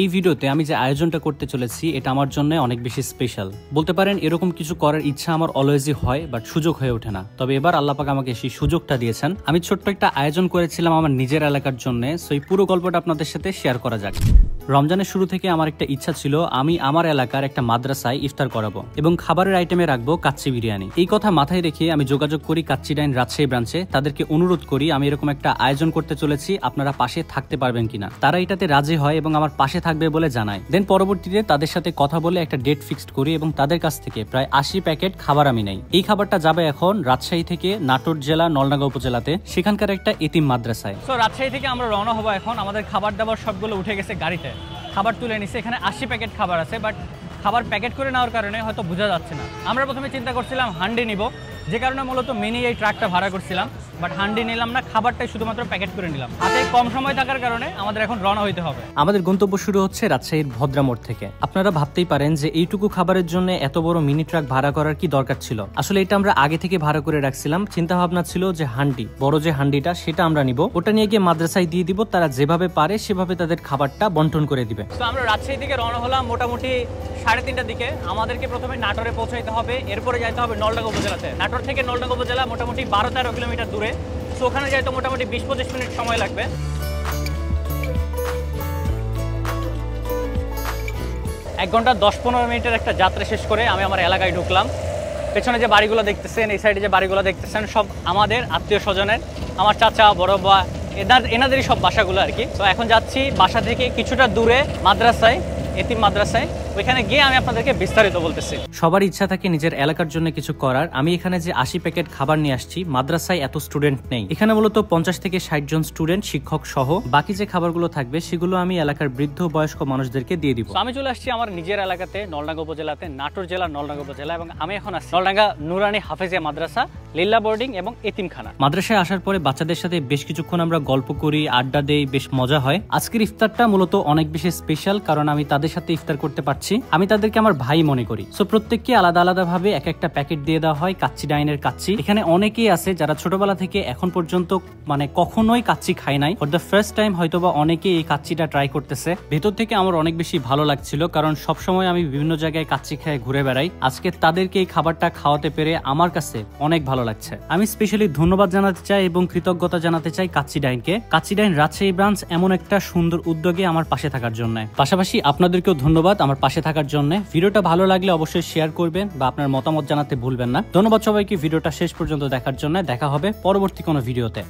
এই ভিডিওতে আমি যে আয়োজনটা করতে চলেছি এটা আমার জন্য অনেক বেশি স্পেশাল বলতে পারেন। এরকম কিছু করার ইচ্ছা আমার অলওয়েজই হয়, বাট সুযোগ হয়ে ওঠে না। তবে এবার আল্লাহ পাক আমাকে সেই সুযোগটা দিয়েছেন। আমি ছোট্ট একটা আয়োজন করেছিলাম আমার নিজের এলাকার জন্য। সো এই পুরো গল্পটা আপনাদের সাথে শেয়ার করা যাক। রমজানের শুরু থেকে আমার একটা ইচ্ছা ছিল, আমি আমার এলাকার একটা মাদ্রাসায় ইফতার করাবো এবং খাবারের আইটেমে রাখবো কাচ্চি বিরিয়ানি। এই কথা মাথায় রেখে আমি যোগাযোগ করি কাচ্চি ডাইন রাজশাহী ব্রাঞ্চে। তাদেরকে অনুরোধ করি আমি এরকম একটা আয়োজন করতে চলেছি, আপনারা পাশে থাকতে পারবেন কিনা। তারা এটাতে রাজি হয় এবং আমার পাশে থাকবে বলে জানায়। দেন পরবর্তীতে তাদের সাথে কথা বলে একটা ডেট ফিক্সড করি এবং তাদের কাছ থেকে প্রায় 80 প্যাকেট খাবার আমি নেই। এই খাবারটা যাবে এখন রাজশাহী থেকে নাটোর জেলা নলডাঙ্গা উপজেলাতে, সেখানকার একটা এতিম মাদ্রাসায়। তো রাজশাহী থেকে আমরা রওনা হবো এখন। আমাদের খাবার দাবার সবগুলো উঠে গেছে গাড়িতে, খাবার তুলে নিচ্ছে। এখানে 80 প্যাকেট খাবার আছে, বাট খাবার প্যাকেট করে নেওয়ার কারণে হয়তো বোঝা যাচ্ছে না। আমরা প্রথমে চিন্তা করছিলাম হান্ডি নিব, যে কারণে মূলত মিনি এই ট্রাকটা ভাড়া করছিলাম, বাট হান্ডি নিলাম না, খাবারটাই শুধুমাত্র প্যাকেট করে নিলাম। হাতে কম সময় থাকার কারণে আমাদের এখন রওনা হইতে হবে। আমাদের গন্তব্য শুরু হচ্ছে রাজশাহীর ভদ্রামোড় থেকে। আপনারা ভাবতেই পারেন যে এইটুকু খাবারের জন্য এত বড় মিনি ট্রাক ভাড়া করার কি দরকার ছিল। আসলে এটা আমরা আগে থেকে ভাড়া করে রাখছিলাম। চিন্তা ভাবনা ছিল যে হান্ডি, বড় যে হান্ডিটা সেটা আমরা নিব, ওটা নিয়ে গিয়ে মাদ্রাসায় দিয়ে দিব, তারা যেভাবে পারে সেভাবে তাদের খাবারটা বন্টন করে দিবে। তো আমরা রাজশাহী থেকে রওনা হলাম মোটামুটি 3:30টার দিকে। আমাদেরকে প্রথমে নাটোরে পৌঁছাইতে হবে, এরপরে যাইতে হবে নলডাঙ্গা উপজেলাতে। নাটোর থেকে নলডাঙ্গা উপজেলা মোটামুটি 12-13 কিলোমিটার দূরে। তো ওখানে যাইতে মোটামুটি 20-25 মিনিট সময় লাগবে। 1 ঘন্টা 10-15 মিনিটের একটা যাত্রা শেষ করে আমি আমার এলাকায় ঢুকলাম। পেছনে যে বাড়িগুলো দেখতেছেন, এই সাইডে যে বাড়িগুলো দেখতেছেন, সব আমাদের আত্মীয় স্বজনের, আমার চাচা, বড় বা এনাদেরই সব বাসাগুলো আর কি। তো এখন যাচ্ছি বাসা থেকে কিছুটা দূরে মাদ্রাসায়, এতিম মাদ্রাসায়। ওইখানে গিয়ে আমি আপনাদেরকে বিস্তারিত বলতেছি। সবার ইচ্ছা থাকে নিজের এলাকার জন্য কিছু করার। আমি এখানে যে 80 প্যাকেট খাবার নিয়ে আসছি, মাদ্রাসায় এত স্টুডেন্ট নেই। এখানে মূলত 50 থেকে 60 জন স্টুডেন্ট, শিক্ষক সহ। বাকি যে খাবারগুলো থাকবে সেগুলো আমি এলাকার বৃদ্ধ বয়স্ক মানুষদেরকে দিয়ে দিব। আমি চলে আসছি আমার নিজের এলাকাতে, নলডাঙ্গা উপজেলাতে, নাটোর জেলা নলডাঙ্গা উপজেলা। এবং আমি এখন আছি নলডাঙ্গা নুরানি হাফেজিয়া মাদ্রাসা, লিল্লা বোর্ডিং এবং এতিমখানা। মাদ্রাসায় আসার পরে বাচ্চাদের সাথে বেশ কিছুক্ষণ আমরা গল্প করি, আড্ডা দেই, বেশ মজা হয়। আজকের ইফতারটা মূলত অনেক বেশি স্পেশাল, কারণ আমি তাদের সাথে ইফতার করতে পারছি। আমি তাদেরকে আমার ভাই মনে করি। সো প্রত্যেককে আলাদা আলাদা ভাবে এক একটা প্যাকেট দিয়ে দেওয়া হয় কাচ্চি ডাইনের কাচ্চি। এখানে অনেকেই আছে যারা ছোটবেলা থেকে এখন পর্যন্ত কখনোই কাচ্চি খায় নাই। ফর দ্য ফার্স্ট টাইম হয়তোবা অনেকেই এই কাচ্চিটা ট্রাই করতেছে। ভেতর থেকে আমার অনেক বেশি ভালো লাগছিল, কারণ সবসময় আমি বিভিন্ন জায়গায় কাচ্চি খেয়ে ঘুরে বেড়াই। আজকে তাদেরকে এই খাবারটা খাওয়াতে পেরে আমার কাছে অনেক ভালো লাগছে। আমি স্পেশালি ধন্যবাদ জানাতে চাই এবং কৃতজ্ঞতা জানাতে চাই কাচ্চি ডাইনকে। কাচ্চি ডাইন রাজশাহী ব্রাঞ্চ এমন একটা সুন্দর উদ্যোগে আমার পাশে থাকার জন্য। পাশাপাশি আপনাদেরকেও ধন্যবাদ আমার পাশে থাকার জন্য। ভিডিওটা ভালো লাগলে অবশ্যই শেয়ার করবেন বা আপনার মতামত জানাতে ভুলবেন না। ধন্যবাদ সবাইকে ভিডিওটা শেষ পর্যন্ত দেখার জন্য। দেখা হবে পরবর্তী কোনো ভিডিওতে।